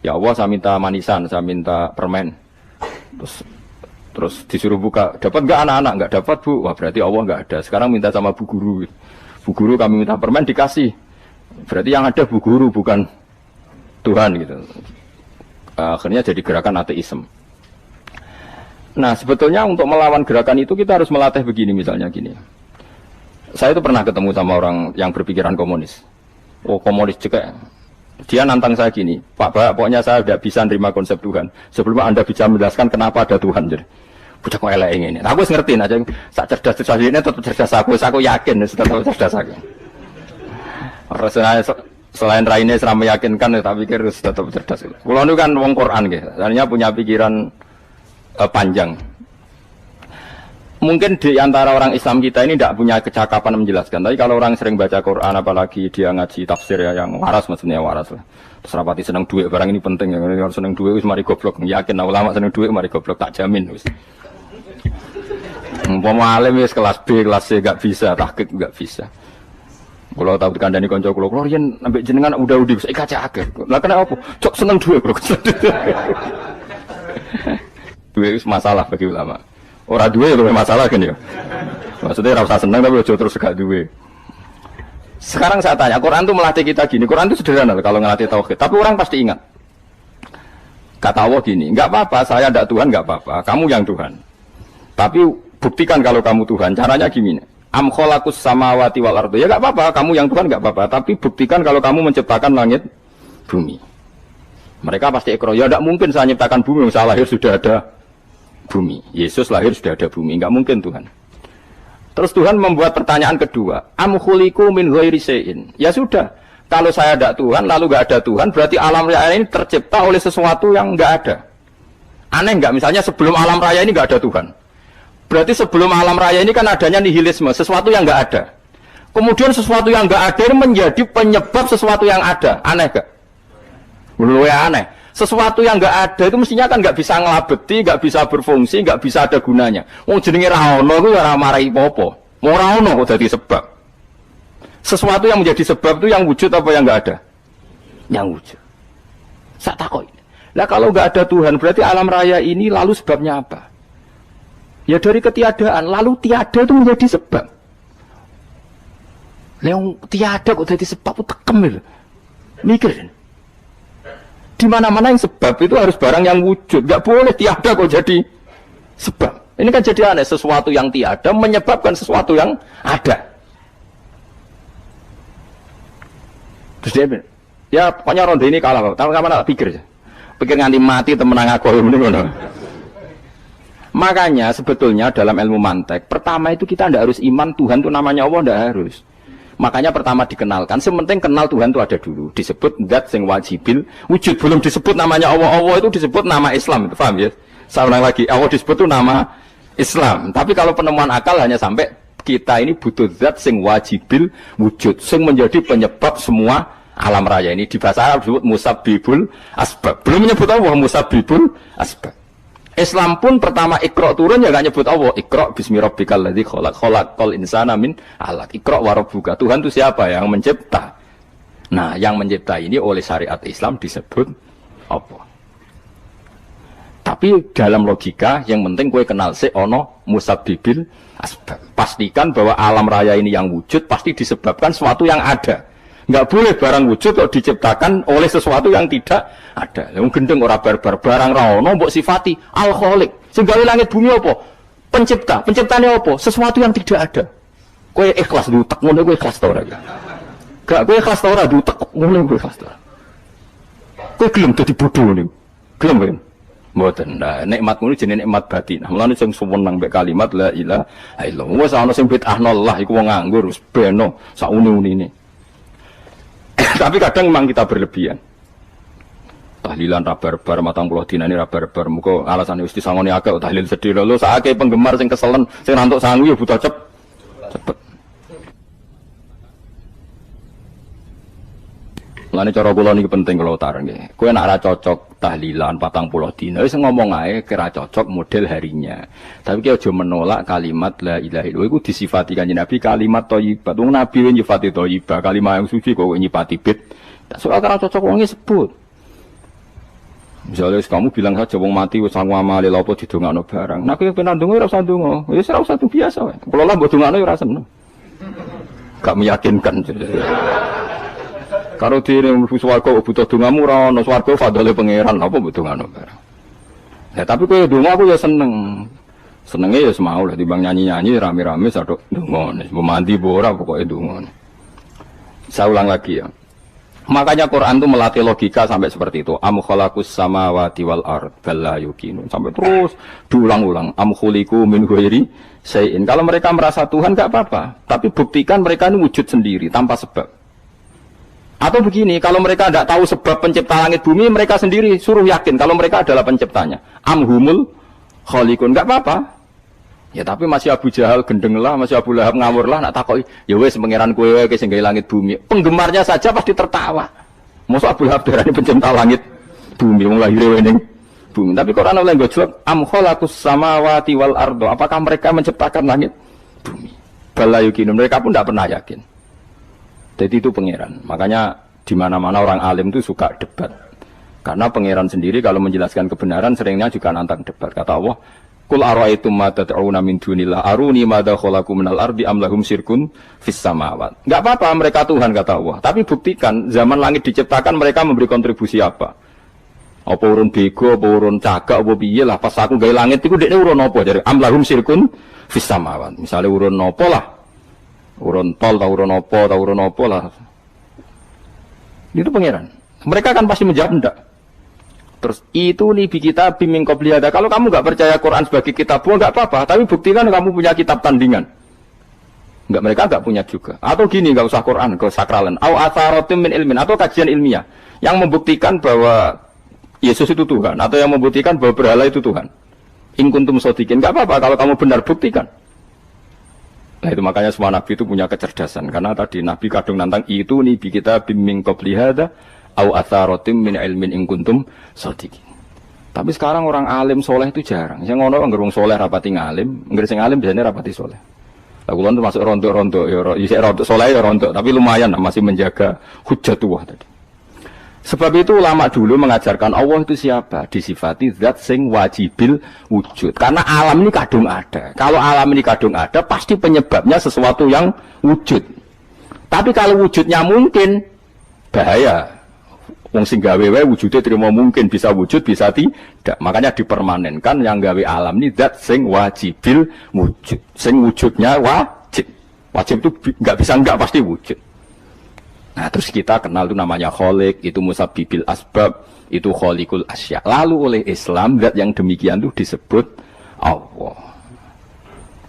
Ya Allah saya minta manisan, saya minta permen. Terus disuruh buka, dapat nggak anak-anak? Nggak dapat bu, wah berarti Allah nggak ada. Sekarang minta sama bu guru. Bu guru kami minta permen dikasih. Berarti yang ada bu guru bukan Tuhan gitu. Akhirnya jadi gerakan ateisme. Nah sebetulnya untuk melawan gerakan itu kita harus melatih begini misalnya gini. Saya itu pernah ketemu sama orang yang berpikiran komunis. Oh komunis juga. Dia nantang saya gini, Pak, pokoknya saya tidak bisa nerima konsep Tuhan. Sebelum Anda bisa menjelaskan kenapa ada Tuhan. Jadi, bocah kok elek ini. Aku ngerti aja, sak cerdas ini tetap cerdas aku yakin, tetap cerdas aku. Rasanya selain raine seram meyakinkan, tapi pikir tetap cerdas. Kalau itu kan wong Quran gitu, artinya punya pikiran panjang. Mungkin di antara orang Islam kita ini tidak punya kecakapan menjelaskan. Tapi kalau orang sering baca Quran, apalagi dia ngaji tafsir ya, yang waras maksudnya waras lah. Terus rapati seneng duit, barang ini penting ya. Kalau seneng duit, mari goblok. Yakin ulama seneng duit, mari goblok, tak jamin. Umpama alim wis kelas B, kelas C gak bisa, tahqiq gak bisa. Kalau tahu dikandani kanca kula, kula yen ambek jenengan udah saya kaca akeh. Lah kena apa? Cok seneng duit, bro. Duit wis masalah bagi ulama. Orang duwe ya masalah kan ya. Maksudnya rasa senang tapi terus gak duwe. Sekarang saya tanya, Quran itu melatih kita gini. Quran itu sederhana kalau ngelatih tauhid. Tapi orang pasti ingat. Kata Allah gini, nggak apa-apa, saya tidak Tuhan, nggak apa-apa. Kamu yang Tuhan. Tapi buktikan kalau kamu Tuhan. Caranya gini. Am khalaqus samawati wal ardi. Ya nggak apa-apa, kamu yang Tuhan nggak apa-apa. Tapi buktikan kalau kamu menciptakan langit, bumi. Mereka pasti ikrar. Ya tidak mungkin saya menciptakan bumi. Saya lahir sudah ada bumi. Yesus lahir sudah ada bumi, enggak mungkin Tuhan. Terus Tuhan membuat pertanyaan kedua, am khuliqu min ghairi syai'in. Ya sudah, kalau saya ada Tuhan lalu nggak ada Tuhan, berarti alam raya ini tercipta oleh sesuatu yang nggak ada. Aneh nggak? Misalnya sebelum alam raya ini nggak ada Tuhan. Berarti sebelum alam raya ini kan adanya nihilisme, sesuatu yang nggak ada. Kemudian sesuatu yang nggak ada ini menjadi penyebab sesuatu yang ada. Aneh nggak? Menurut saya aneh. Sesuatu yang nggak ada itu mestinya kan nggak bisa ngelabeti, nggak bisa berfungsi, nggak bisa ada gunanya. Wong jenenge ra ono ku ora marai apa-apa. Ora ono kok dadi sebab. Sesuatu yang menjadi sebab itu yang wujud apa yang nggak ada? Yang wujud. Sak takoki. Lah kalau nggak ada Tuhan berarti alam raya ini lalu sebabnya apa? Ya dari ketiadaan, lalu tiada itu menjadi sebab. Yang tiada kok jadi sebab tekem lho. Mikir. Di mana-mana yang sebab itu harus barang yang wujud, nggak boleh tiada kok jadi sebab. Ini kan jadi aneh, sesuatu yang tiada menyebabkan sesuatu yang ada. Terus dia bilang, ya pokoknya ronde ini kalah, tapi kamu tak pikir ya, pikir nganti mati temenang aku ini ngono. Makanya sebetulnya dalam ilmu mantek, pertama itu kita tidak harus iman Tuhan itu namanya Allah, tidak harus. Makanya pertama dikenalkan, sementing kenal Tuhan itu ada dulu. Disebut zat sing wajibil wujud, belum disebut namanya Allah. Allah itu disebut nama Islam, itu paham ya? Saya ulang lagi, Allah disebut itu nama Islam. Tapi kalau penemuan akal hanya sampai kita ini butuh zat sing wajibil wujud, sing menjadi penyebab semua alam raya ini. Di bahasa Arab disebut musabbibul asbab. Belum menyebut Allah musabbibul asbab. Islam pun pertama Iqra turun ya gak nyebut Allah. Iqra bismi rabbikal ladzi khalaq, khalaqal insana min 'alaq. Iqra wa rabbuka. Tuhan itu siapa? Yang mencipta. Nah, yang mencipta ini oleh syariat Islam disebut apa? Tapi dalam logika yang penting kowe kenal sik ana musabbibil asbab. Pastikan bahwa alam raya ini yang wujud pasti disebabkan sesuatu yang ada. Enggak boleh barang wujud kok diciptakan oleh sesuatu yang tidak ada. Yang gendeng ora barbar barang ra ono mbok sifati al-khaliq. Sing gawe langit bumi apa? Pencipta. Penciptane apa? Sesuatu yang tidak ada. Kowe ikhlas dutek ngono kowe ikhlas ta ora? Gak kowe ikhlas ta ora dutek ngono kowe ikhlas ta. Kowe gelem dadi bodho niku. Gelem kan? Mboten. Nah, nikmat ngono jenenge nikmat batin. Mulane sing suwenang mbek kalimat la ilaha illallah. Wis ana sing bid'ahno Allah iku wong nganggur wis beno sak uni-unine. Tapi kadang memang kita berlebihan. Tahlilan rabar-bar matang puluh dina ini rabar-bar. Muka alasan wis disangoni akeh tahlil sedih lho sakake penggemar sing keselen sing rantuk sangu ya butuh cepet. Mulane cara kula niki penting kula utaren nggih. Kowe nek ora cocok tahlilan 40 dina wis ngomong ae kira cocok model harinya. Tapi ki aja menolak kalimat la ilaha illallah iku disifati Kanjeng Nabi kalimat thayyibah. Wong Nabi wis nyifati thayyibah, kalimat yang suci kok nyifati bid. Tak soal kira cocok wong sebut. Misalnya kamu bilang saja wong mati wis sangu amale lha apa didongakno barang. Nek kowe pengen ndonga ora usah ndonga. Wis ora usah biasa wae. Kula lah mbok dongakno ora seneng. Gak meyakinkan. Karo dene mlebu swarga butuh dongamu ora ana swarga fadhole pangeran apa mbok dongano barang. Ya tapi kowe donga aku ya seneng. Senenge ya semau lah timbang nyanyi-nyanyi rame-rame sadok donga. Mbok mandi apa ora pokoke donga. Saya ulang lagi ya. Makanya Quran itu melatih logika sampai seperti itu. Am khalaqus samawati wal ard bal la yuqinun. Sampai terus diulang-ulang. Am khuliqu min ghairi syai'in. Kalau mereka merasa Tuhan enggak apa-apa, tapi buktikan mereka ini wujud sendiri tanpa sebab. Atau begini, kalau mereka tidak tahu sebab pencipta langit bumi, mereka sendiri suruh yakin kalau mereka adalah penciptanya. Amhumul khaliqun, enggak apa-apa. Ya tapi masih Abu Jahal gendeng lah, masih Abu Lahab ngawur lah, nak takoki, ya wes pangeran kowe wae sing gawe langit bumi. Penggemarnya saja pasti tertawa. Mosok Abu Lahab darani pencipta langit bumi, wong lahir ning bumi. Tapi Quran oleh nggo jawab, am khalaqus samawati wal ardo. Apakah mereka menciptakan langit bumi? Bala yuqinun, mereka pun tidak pernah yakin. Jadi itu pangeran. Makanya di mana-mana orang alim itu suka debat. Karena pangeran sendiri kalau menjelaskan kebenaran seringnya juga nantang debat. Kata Allah, "Qul ara'aytum ma tad'una min dunillah aruni madza khalaqu minal ardi am lahum syirkun fis samawat." Enggak apa-apa mereka Tuhan kata Allah, tapi buktikan zaman langit diciptakan mereka memberi kontribusi apa? Apa urun bego, apa urun cagak, apa piye lah pas aku gawe langit iku dekne urun apa jare am lahum syirkun fis samawat. Misale urun apa lah? Urun tol, urun apa lah. Itu pangeran. Mereka kan pasti menjawab enggak. Terus itu nih bi kita bimbing qobliyada. Kalau kamu enggak percaya Quran sebagai kitab, enggak apa-apa. Tapi buktikan kamu punya kitab tandingan. Enggak, mereka enggak punya juga. Atau gini, enggak usah Quran, enggak usah sakralan. Au atharatim min ilmin, atau kajian ilmiah yang membuktikan bahwa Yesus itu Tuhan, atau yang membuktikan bahwa berhala itu Tuhan. In kuntum shodiqin, enggak apa-apa kalau kamu benar, buktikan. Nah itu makanya semua nabi itu punya kecerdasan, karena tadi nabi kadung nantang itu nih bi kita bimbing qabli hada au atharatim min ilmin in kuntum shodiqin. Tapi sekarang orang alim soleh itu jarang. Yang ngono anggere wong soleh rapati ngalim, anggere sing alim biasanya rapati soleh. Lah kula itu masuk rontok-rontok ya isih rontok soleh ya rontok, tapi lumayan masih menjaga hujjatullah tadi. Sebab itu ulama dulu mengajarkan Allah itu siapa? Disifati zat sing wajibil wujud. Karena alam ini kadung ada. Kalau alam ini kadung ada, pasti penyebabnya sesuatu yang wujud. Tapi kalau wujudnya mungkin, bahaya. Wong sing gawe wae wujudnya terima mungkin, bisa wujud, bisa tidak. Makanya dipermanenkan yang gawe alam ini zat sing wajibil wujud. Sing wujudnya wajib. Wajib itu nggak bisa nggak, pasti wujud. Nah terus kita kenal itu namanya kholik, itu musabbibil asbab, itu kholikul asya. Lalu oleh Islam zat yang demikian itu disebut Allah.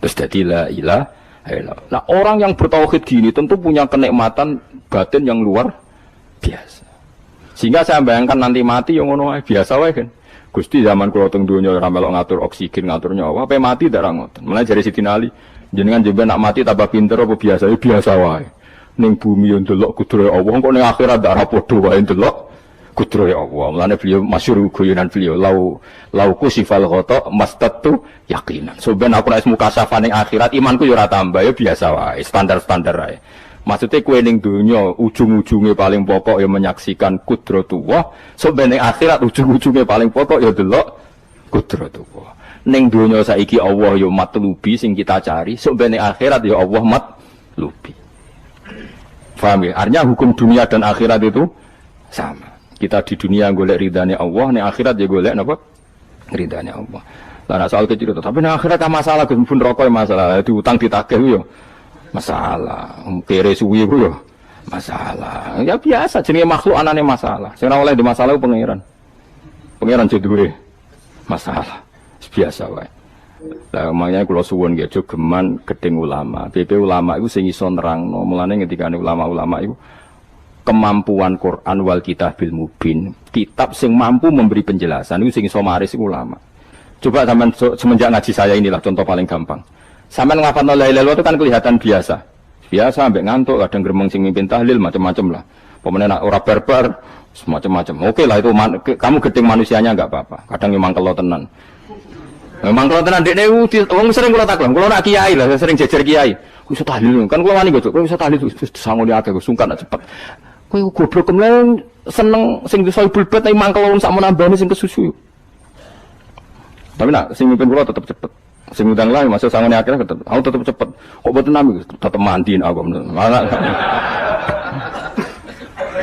Terus jadi la ilaha illallah. Nah orang yang bertauhid gini tentu punya kenikmatan batin yang luar biasa. Sehingga saya bayangkan nanti mati yang ngono biasa wae kan. Gusti zaman kula teng donya ora melok ngatur oksigen, ngatur nyawa, apa mati ndak ra ngoten. Mulane jare Sidin Ali, jenengan jenengan nak mati tambah pinter apa biasa? Ya biasa wae. Ning bumi yo ndelok kudrohe Allah, kok ning akhirat ndak ra padha wae ndelok kudrohe Allah. Mulane beliau masyhur guyonan beliau, lauku sifal ghata mastatu yaqinan. So ben aku nek mukasafah ning akhirat imanku yo ora tambah, ya biasa wae, standar-standar wae. Maksudnya kue ning dunya ujung-ujungnya paling pokok ya menyaksikan kudratullah, so ben ning akhirat ujung-ujungnya paling pokok ya delok kudratullah. Ning dunya saiki Allah ya matlubi sing kita cari, so ben ning akhirat ya Allah matlubi. Paham ya? Artinya hukum dunia dan akhirat itu sama. Kita di dunia golek ridhanya Allah, ning akhirat ya golek napa? Ridhanya Allah. Lah soal kecil itu, tapi ning akhirat ta masalah Gus pun rokok masalah, diutang ditagih yo masalah, kere suwi ku yo masalah. Ya biasa jenenge makhluk anane masalah. Sing ora oleh di masalah ku pangeran. Pangeran jedure masalah. Biasa wae. Lah makanya kula suwun nggih aja geman gedeng ulama. BP ulama iku sing iso nerangno. Mulane ngendikane ulama-ulama iku kemampuan Quran wal kitabil mubin. Kitab sing mampu memberi penjelasan iku sing iso maris iku ulama. Coba sampean semenjak ngaji saya inilah contoh paling gampang. Sampean ngapalno la ilaha illallah itu kan kelihatan biasa. Biasa ambek ngantuk, kadang gremeng sing mimpin tahlil macam-macam lah. Pemene nak ora barbar semacam-macam. Oke lah itu kamu gedeng manusianya enggak apa-apa. Kadang memang kelo tenan. Memang kalau tenan dekne wong sering kula takon, kula nak kiai lah, sering jejer kiai. Ku iso tahlil kan kula wani kok, ku iso tahlil sangone akeh ku sungkan nak cepet. Kowe goblok kemlen seneng sing iso bulbet nek mangkel wong sak menambane sing kesusu. Tapi nak sing mimpin kula tetep cepet. Sing udang lain masuk sangone akeh tetep, aku tetep cepet. Kok boten nami tetep mandiin aku. Malah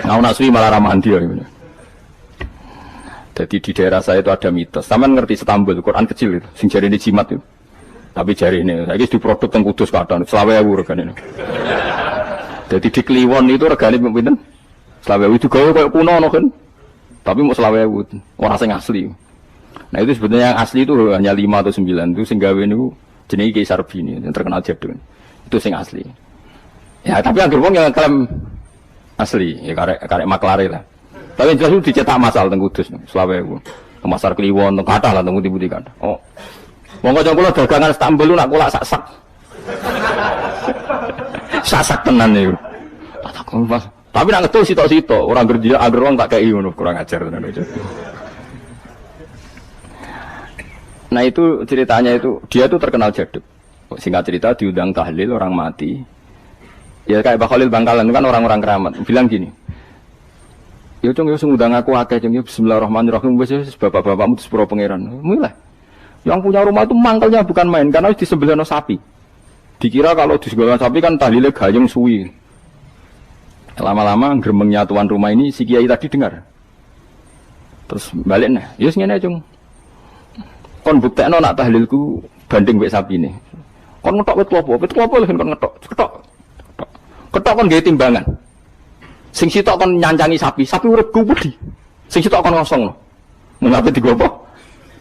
nak suwi malah ra mandi ya. Jadi di daerah saya itu ada mitos. Sampeyan ngerti Istanbul, Quran kecil itu, sing jarine jimat itu. Tapi jari ini, saiki diproduk teng Kudus kadang 20.000 regane. Jadi di Kliwon itu regane pinten? 20.000 itu gawe koyo kuno ngono kan. Tapi mau 20.000, ora sing asli. Nah itu sebetulnya yang asli itu hanya 5 atau 9 itu sing gawe niku jenenge Kaisar Bini yang terkenal jadul. Itu sing asli. Ya tapi anggere wong yang klaim asli, ya karek maklare lah. Tapi jelas itu dicetak masal teng Kudus, 20.000. Ke pasar Kliwon, teng kathah lah teng pundi-pundi kathah. Oh. Wong kanca kula dagangan Istanbul lu nak kolak sak-sak. Sak-sak tenan niku. Tak takon Mas. Tapi nak ngetul sitok-sitok, ora gerdia anger wong tak kei ngono, kurang ajar tenan itu. Nah itu ceritanya itu, dia itu terkenal jaduk. Singkat cerita diundang tahlil orang mati. Ya kayak Pak Khalil Bangkalan itu kan orang-orang keramat. Bilang gini, ya cung ya ngundang aku akeh cung ya bismillahirrahmanirrahim wis bapak-bapakmu sepuro pangeran. Mulai. Yang punya rumah itu mangkelnya bukan main karena disembelihno sapi. Dikira kalau disembelihno sapi kan tahlile gayeng suwi. Lama-lama gremengnya tuan rumah ini si kiai tadi dengar. Terus balik nah, ya ngene cung. Kon buktekno nak tahlilku banding wek sapine. Kon ngetok wit klopo lho kon ngetok. Ketok kon gawe timbangan. Sing sitok kon nyancangi sapi urip gudi. Sing sitok kon kosong lho. Mengapa digopo?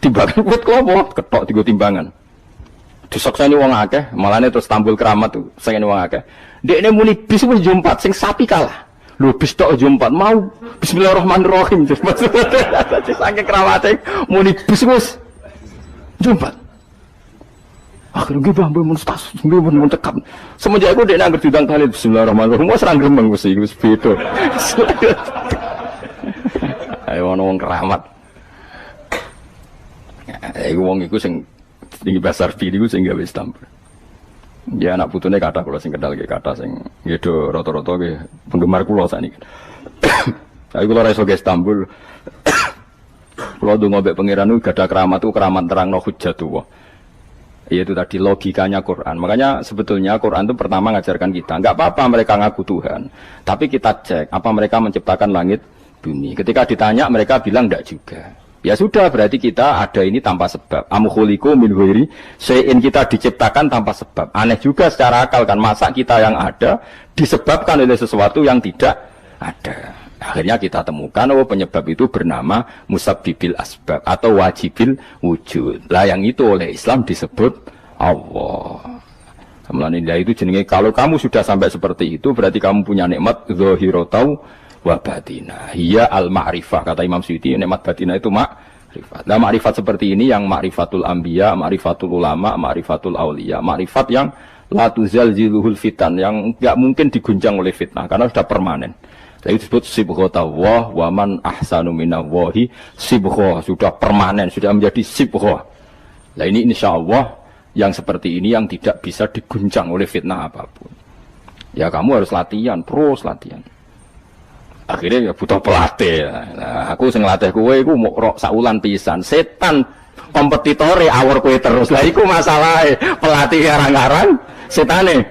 Timbangan wit klopo ketok digo timbangan. disakseni wong akeh, malane terus tampil keramat tuh, saking wong akeh. Dekne muni bis wis jumpat sing sapi kalah. Lho bis tok jumpat mau bismillahirrahmanirrahim. Saking keramate muni bis wis jumpat. Akhirnya gue bambu munstas, gue mun tekap. Semenjak aku dekne anggere diundang kali bismillahirrahmanirrahim, wis ra gremeng wis beda. Ayo ana wong keramat. Iku wong iku sing tinggi besar iku sing gawe stamp. Ya anak putune kathah kula sing kendal nggih kathah sing nggih do rata-rata nggih penggemar kula sakniki. Saya kula ra iso ke Istanbul. Kula ndonga mbek pangeran niku gadah keramat itu keramat terangno hujjatullah. Yaitu tadi logikanya Quran. Makanya sebetulnya Quran itu pertama ngajarkan kita, enggak apa-apa mereka ngaku Tuhan, tapi kita cek apa mereka menciptakan langit bumi. Ketika ditanya mereka bilang enggak juga. Ya sudah, berarti kita ada ini tanpa sebab. Am khuliqu min ghairi syai'in, kita diciptakan tanpa sebab. Aneh juga secara akal kan, masa kita yang ada disebabkan oleh sesuatu yang tidak ada. Akhirnya kita temukan, oh penyebab itu bernama musabbibil asbab atau wajibil wujud. Lah yang itu oleh Islam disebut Allah. Kemudian itu jenenge, kalau kamu sudah sampai seperti itu, berarti kamu punya nikmat zahiratan wa batinah. Hiya al-ma'rifah, kata Imam Suyuti, nikmat batinah itu ma'rifat. Nah, ma'rifat seperti ini yang ma'rifatul anbiya, ma'rifatul ulama, ma'rifatul auliya, ma'rifat yang la tuzalziluhul fitan, yang enggak mungkin diguncang oleh fitnah karena sudah permanen. Jadi disebut sibghatullah wa man ahsanu minallahi sibghah, sudah permanen, sudah menjadi sibghah. Nah, ini insyaallah yang seperti ini yang tidak bisa diguncang oleh fitnah apapun. Ya kamu harus latihan, terus latihan. Akhirnya ya butuh pelatih. Nah, aku sing latih kowe iku mok rok saulan pisan. Setan kompetitore awur kowe terus. Lah iku masalahe. Pelatih arang-arang setane.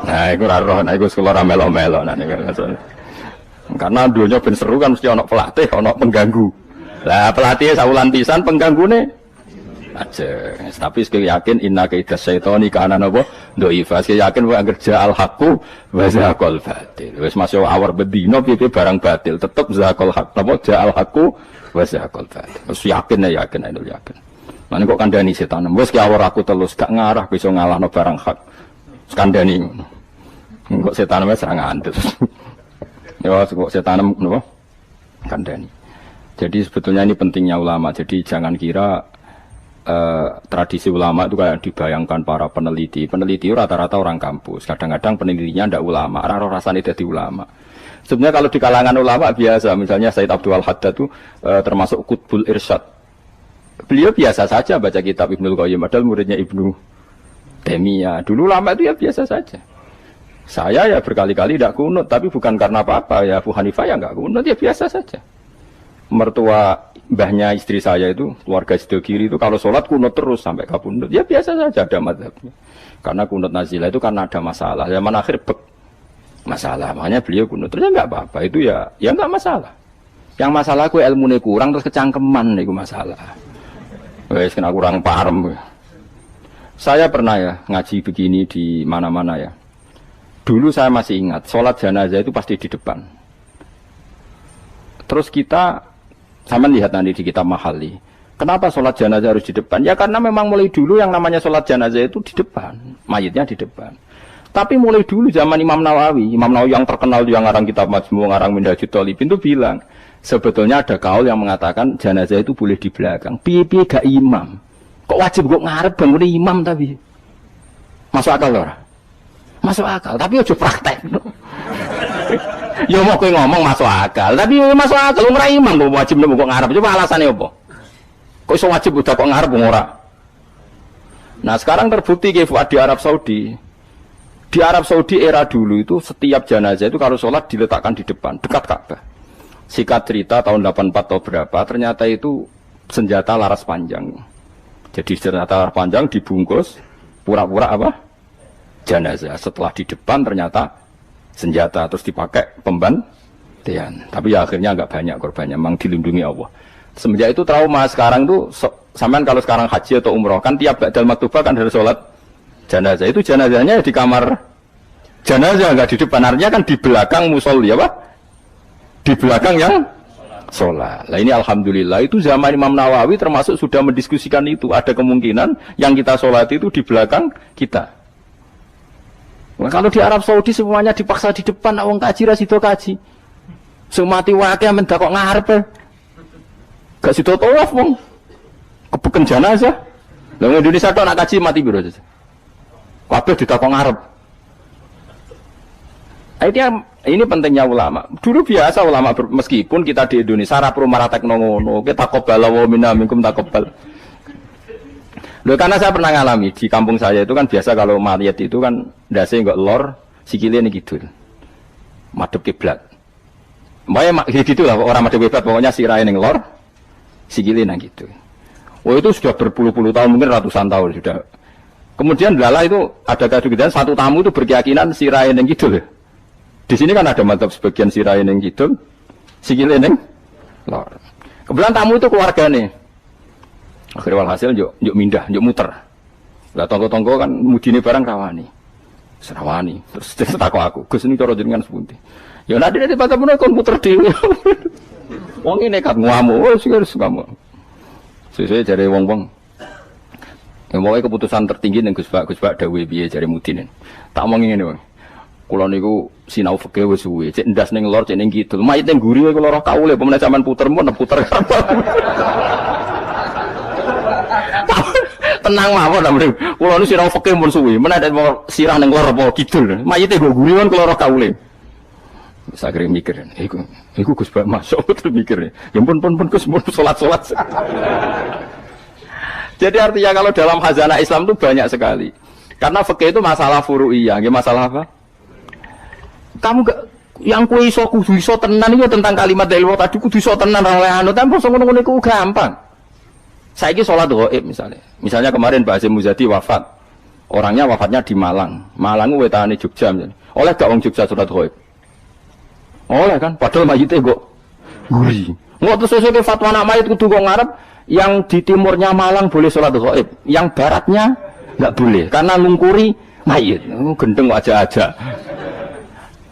Nah, iku ora roh, nah iku sekolah ra melo-melo nah niku. Karena dunia ben seru kan mesti ana pelatih, ana pengganggu. Lah pelatih saulan pisan penggangune aja. Tapi sekali yakin inna kaidah syaitani kana napa dhaifa. Sekali yakin wae anggere ja'al haqqu wa zaqal batil. Wis masuk awar bedino piye barang batil tetep zaqal haqq. Napa ja'al haqqu wa zaqal batil. Wis yakin itu yakin. Lan kok kandhani setan. Wis ki awar aku telus gak ngarah bisa ngalahno barang hak. Kandhani ngono. Kok setan wis ra ngantuk. Ya kok setan napa kandhani. Jadi sebetulnya ini pentingnya ulama. Jadi jangan kira tradisi ulama itu kayak dibayangkan para peneliti. Peneliti rata-rata orang kampus. Kadang-kadang penelitinya ndak ulama. Raro rasanya jadi ulama. Sebenarnya kalau di kalangan ulama biasa. Misalnya Said Abdul Haddad itu termasuk Qutbul Irsyad. Beliau biasa saja baca kitab Ibnul Qayyim. Padahal muridnya Ibnu Taimiyah. Dulu ulama itu ya biasa saja. Saya ya berkali-kali tidak kunut. Tapi bukan karena apa-apa. Ya Abu Hanifah ya nggak kunut. Ya biasa saja. Mertua mbahnya istri saya itu, keluarga sebelah kiri itu kalau sholat kunut terus sampai kabundut. Ya biasa saja ada mazhabnya. Karena kunut nazilah itu karena ada masalah. Zaman akhir masalah. Makanya beliau kunut. Terus ya nggak apa-apa. Itu ya nggak masalah. Yang masalah aku ilmunya kurang terus kecangkeman itu masalah. Wes kena kurang paham. Saya pernah ya ngaji begini di mana-mana ya. Dulu saya masih ingat sholat jenazah itu pasti di depan. Terus kita sama lihat nanti di kitab Mahali. Kenapa sholat jenazah harus di depan? Ya karena memang mulai dulu yang namanya sholat jenazah itu di depan. Mayitnya di depan. Tapi mulai dulu zaman Imam Nawawi yang terkenal yang ngarang kitab Majmu', ngarang Minhajul Thalibin itu bilang. Sebetulnya ada kaul yang mengatakan jenazah itu boleh di belakang. Piye-piye gak imam. Kok wajib kok ngarep bangun imam tapi. Masuk akal loh. Masuk akal. Tapi aja praktek. Ya mau kowe ngomong masuk akal, tapi masuk akal ora imam kok wajib kok ngarep. Coba alasannya apa? Kok iso wajib udah kok ngarep ora? Nah, sekarang terbukti di Arab Saudi. Di Arab Saudi era dulu itu setiap jenazah itu kalau sholat diletakkan di depan, dekat Ka'bah. Sikat cerita tahun 84 atau berapa, ternyata itu senjata laras panjang. Jadi senjata laras panjang dibungkus pura-pura apa? Jenazah. Setelah di depan ternyata senjata terus dipakai pembantian. Tapi ya akhirnya agak banyak korbannya, memang dilindungi Allah. Semenjak itu trauma. Sekarang tuh sampean kalau sekarang haji atau umroh kan tiap ba'dal maktubah kan harus sholat jenazah. Itu jenazahnya di kamar jenazah, enggak di depan. Artinya kan di belakang musolli apa? Di belakang yang sholat. Lah ini alhamdulillah itu zaman Imam Nawawi termasuk sudah mendiskusikan itu. Ada kemungkinan yang kita sholat itu di belakang kita. Nah, kalau di Arab Saudi semuanya dipaksa di depan, wong kaji ra sido kaji. Sing mati wae men kok ngarep. Gak sido tawaf wong. Kebeken jenazah. Lah Indonesia tok nak kaji mati piro saja. Kabeh ditakok ngarep. Ini pentingnya ulama. Dulu biasa ulama meskipun kita di Indonesia ra perlu maratekno ngono, kita takobal wa minna minkum takobal. Loh, karena saya pernah ngalami di kampung saya itu kan biasa kalau mayat itu kan ndase enggak lor, sikile ning kidul. Madhep kiblat. Mbaya gitulah orang madhep kiblat pokoknya sirahe ning lor, sikile nang gitu. Oh itu sudah berpuluh-puluh tahun, mungkin ratusan tahun sudah. Kemudian lala itu ada keadaan satu tamu itu berkeyakinan sirahe ning kidul. Di sini kan ada madzhab sebagian sirahe ning kidul, sikile ning lor. Kebetulan tamu itu keluargane. Akhirnya walhasil yuk mindah, yuk muter. Lah tonggo-tonggo kan mudine barang rawani. Serawani. Terus takok aku, Gus ini cara jenengan sepundi. Ya nanti baca-baca kon muter dhewe. Wong ini nekat ngamuk, wis kamu. Sesuai jare wong-wong. Ya pokoknya keputusan tertinggi ning Gus Pak dawuh piye jare mudine. Tak omongi ngene wae. Kula niku sinau fikih wis suwe, cek ndas ning lor, cek ning kidul. Mayit ning guri wae kula roh kaule, pemene sampean puter mun puter. Tenang mawon ta mrene. Kula niku sinau fikih mun suwe, men ada sirah ning lor apa kidul. Mayite nggo guri kon kula roh kaule. Sakire mikir, iku Gus Pak masuk terus mikir. Ya pun Gus mun salat-salat. Jadi artinya kalau dalam khazanah Islam itu banyak sekali. Karena fikih itu masalah furu'iyah, masalah apa? Kamu gak yang kuwi iso kudu iso tenan iki tentang kalimat dari Allah tadi kudu iso tenan oleh anu tanpa ngono-ngono iku gampang. Saiki salat ghaib misalnya. Misalnya kemarin Pak Hasyim Muzadi wafat. Orangnya wafatnya di Malang. Malang wetane Jogja misalnya. Oleh gak wong Jogja salat ghaib? Oleh kan padahal mayite kok guri. Engko terus sesuk fatwa nak mayit kudu kok ngarep yang di timurnya Malang boleh salat ghaib, yang baratnya enggak boleh karena ngungkuri mayit. Gendeng aja-aja.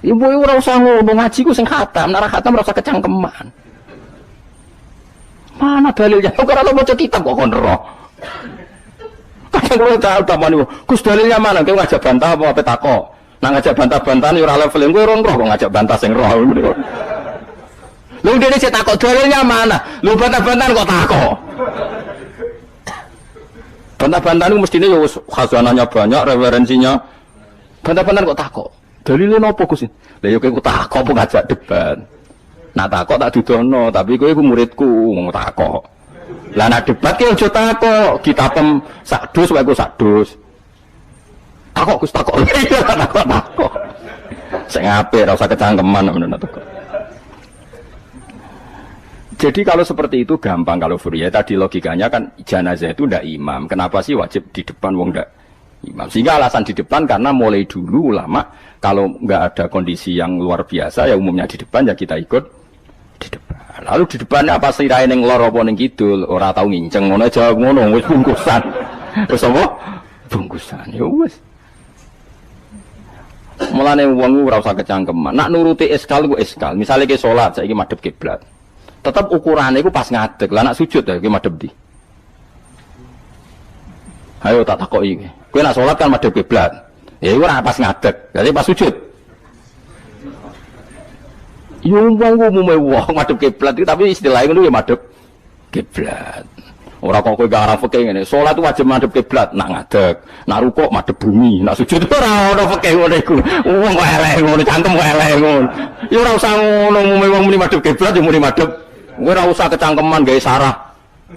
Ibu ora usah ngono ngaji ku sing khatam, nek ora khatam ora usah kecangkeman. Mana dalilnya? Kok ora maca kitab kok kon roh. Kadang kula tak tamani, Gus dalilnya mana? Kowe ngajak bantah apa takok? Nang ngajak bantah-bantahan ora level kowe ora roh kok ngajak bantah sing roh. Lho dene sik takok dalilnya mana? Lho bantah-bantahan kok takok. Bantah-bantahan ku mestine yo khazanahnya banyak, referensinya. Bantah-bantahan kok takok. Dalile napa Gus? Lah ya kowe takok apa ngajak debat. Nak takok tak dudono, tapi kowe iku muridku ngomong takok. Lah nak debat ki aja takok, kitapem sak dus wae ku sak dus. Takok Gus takok. Iya takok. Sing apik ora usah kecangkeman ngono takok. Jadi kalau seperti itu gampang kalau furu'iyah tadi logikanya kan jenazah itu ndak imam. Kenapa sih wajib di depan wong ndak imam? Sehingga alasan di depan karena mulai dulu ulama kalau nggak ada kondisi yang luar biasa ya umumnya di depan ya kita ikut di depan. Lalu di depannya apa sirahe ning lor apa ning kidul ora tau nginceng ngono jawab ngono wis bungkusan. Wis apa? Bungkusan. Ya wis. Mulane wong ora usah kecangkeman. Nak nuruti eskal ku eskal. Misale ke salat saiki madhep kiblat. Tetap ukurannya ku pas ngadeg. Lah nak sujud ya ki madhep ndi? Ayo tak takoki. Kowe nak salat kan madhep kiblat. Ya iku ora pas ngadeg, jadi pas sujud. Yo wong umume wong madhep kiblat tapi istilahnya ngono ya madhep kiblat. Ora kok kowe gak arep fikih ngene. Salat wajib madhep kiblat, nak ngadeg, nak rukuk madhep bumi, nak sujud ora ono fikih ngono iku. Wong kok eleh ngono, cangkem kok eleh ngono. Ya ora usah ngono umume wong muni madhep kiblat ya muni madhep. Kowe ora usah kecangkeman gawe sarah.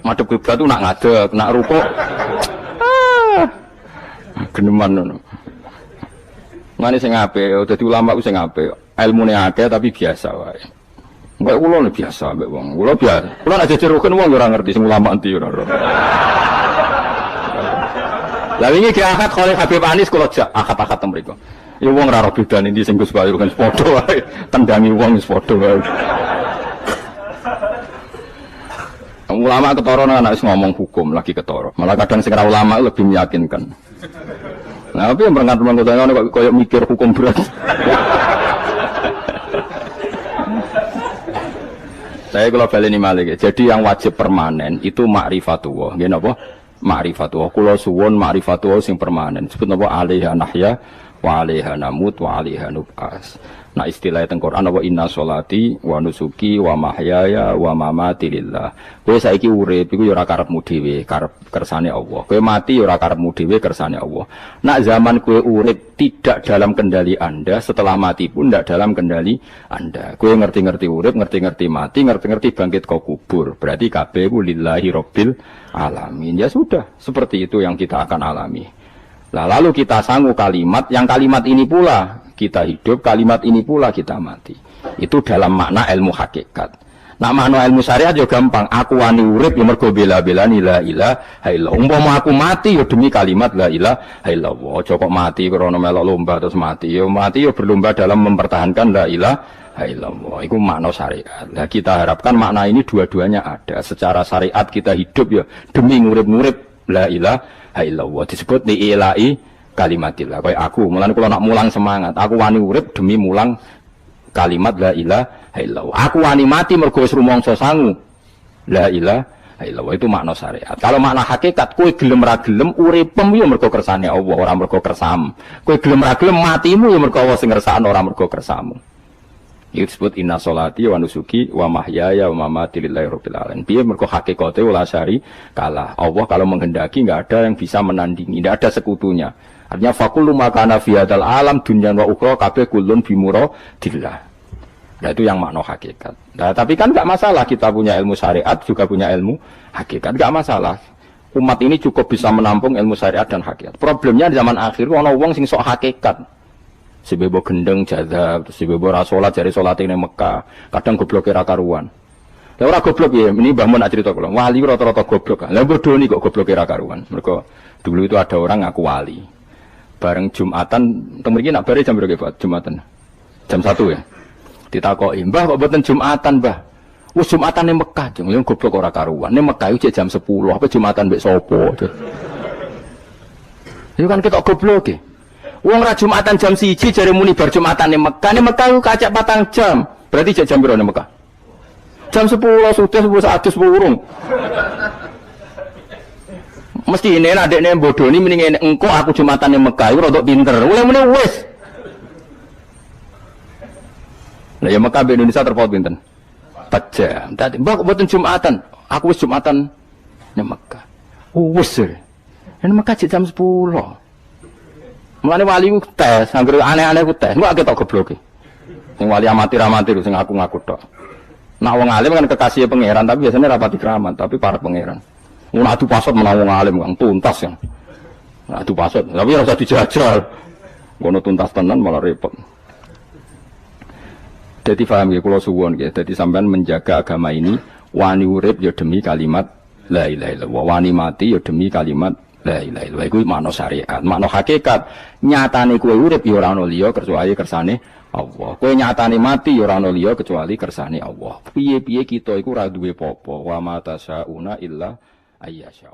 Madhep kiblat tu nak ngadeg, nak rukuk. Geneman ngono. Ngene sing apik, dadi ulama ku sing apik. Ilmune akeh tapi biasa wae. Enggak kula biasa mbek wong. Kula biasa. Kula nek jejeroken wong ora ngerti sing ulama endi ora. Lah wingi ge akad Khalil Habib Anis kula jak akad-akad mriku. Ya wong ora ro bedane ndi sing Gus Bayu kan padha wae. Tendangi wong wis padha wae. Ulama ketara nek ngomong hukum lagi ketara. Malah kadang sing ora ulama lebih meyakinkan. Nah, tapi yang berangkat rumah kotanya kok kayak mikir hukum berat. Saya kalau baleni malih. Jadi yang wajib permanen itu ma'rifatullah. Nggih napa? Ma'rifatullah. Kula suwun ma'rifatullah sing permanen. Disebut napa? Alaiha nahya wa 'alaiha namut wa 'alaiha nub'as. Nah istilah teng Quran apa inna sholati wa nusuki wa mahyaya wa mamati lillah. Kowe saiki urip iku ya ora karepmu dhewe, karep kersane Allah. Kowe mati ya ora karepmu dhewe, kersane Allah. Nak zaman kowe urip tidak dalam kendali Anda, setelah mati pun tidak dalam kendali Anda. Kowe ngerti-ngerti urip, ngerti-ngerti mati, ngerti-ngerti bangkit kau kubur. Berarti kabeh ku lillahi rabbil alamin. Ya sudah, seperti itu yang kita akan alami. Nah, lalu kita sanggup kalimat, yang kalimat ini pula kita hidup, kalimat ini pula kita mati. Itu dalam makna ilmu hakikat. Nah, makna ilmu syariat juga gampang. Aku wani urip ya mergo bela-belani la ilaha illallah. Umpama aku mati ya demi kalimat la ilaha illallah. Aja kok mati krana melok lomba terus mati. Ya mati ya berlomba dalam mempertahankan la ilaha illallah. Itu makna syariat. Nah, kita harapkan makna ini dua-duanya ada. Secara syariat kita hidup ya demi ngurip-ngurip la ilaha illallah. Disebut diilai kalimatillah. Kayak aku, mulane kula nak mulang semangat. Aku wani urip demi mulang kalimat la ilaha illallah. Aku wani mati mergo wis rumangsa sangu. La ilaha illallah itu makna syariat. Kalau makna hakikat, kowe gelem ra gelem uripmu ya mergo kersane Allah, ora mergo kersamu. Kowe gelem ra gelem matimu ya mergo Allah sing ngersakno, ora mergo kersamu. Itu disebut inna sholati wa nusuki wa mahyaya wa mamati lillahi rabbil alamin. Piye mergo hakikate wala syari kalah. Allah kalau menghendaki enggak ada yang bisa menandingi, enggak ada sekutunya. Artinya fakullu makana fi hadzal alam dunya wa ukhra kabeh kullun bi muradillah. Nah itu yang makna hakikat. Nah tapi kan enggak masalah kita punya ilmu syariat juga punya ilmu hakikat, enggak masalah. Umat ini cukup bisa menampung ilmu syariat dan hakikat. Problemnya di zaman akhir ana wong sing sok hakikat. Si bebo gendeng jadab, si bebo ra salat jare salate ning Mekah, kadang gobloke ra karuan. Lah ora goblok ya, ini Mbah Mun nak cerita kula. Wali rata-rata goblok. Lah bodoh nih kok gobloke ra karuan. Mergo dulu itu ada orang ngaku wali. Bareng Jumatan, teng mriki nak bare jam berapa Pak? Jumatan. Jam 1 ya. Ditakoki, "Mbah kok mboten Jumatan, Mbah?" Wis Jumatan ning Mekah, jeng goblok ora karuan. Ning Mekah iki jam 10, apa Jumatan mbek sapa? Itu kan ketok goblok e. Wong ra Jumatan jam 1 jare muni bar Jumatan ning Mekah. Ning Mekah ku kacak 4 jam. Berarti jam piro ning Mekah? Jam 10 sudah 10 urung. Mesti ini adekne bodoni mending engko aku Jumatan ning Mekah iku rodok pinter. Mulai wis. Lah ya Mekah be Indonesia terpaut pinten? 4 jam. Tadi mbak mboten Jumatan. Aku wis Jumatan ning Mekah. Wis. Ning Mekah jam 10. Mulane wali ku tes, anggere aneh-aneh ku tes. Engko ketok gobloke. Sing wali amatir-amatir sing ngaku-ngaku tok. Nak wong alim kan kekasih pangeran, tapi biasanya rapati keramat, tapi para pangeran. Mun adu pasot menawa wong alim kang tuntas ya. Adu pasot, tapi ora usah dijajal. Ngono tuntas tenan malah repot. Jadi paham ya kula suwun nggih. Dadi sampean menjaga agama ini wani urip ya demi kalimat la ilaha illallah. Wani mati ya demi kalimat la ilaha illallah. Iku makna syariat, makna hakikat. Nyatane kowe urip ya ora ono liya kecuali kersane Allah. Kowe nyatane mati ya ora ono liya kecuali kersane Allah. Piye-piye kita iku ora duwe apa-apa. Wa ma tasyauna illa ayyasha.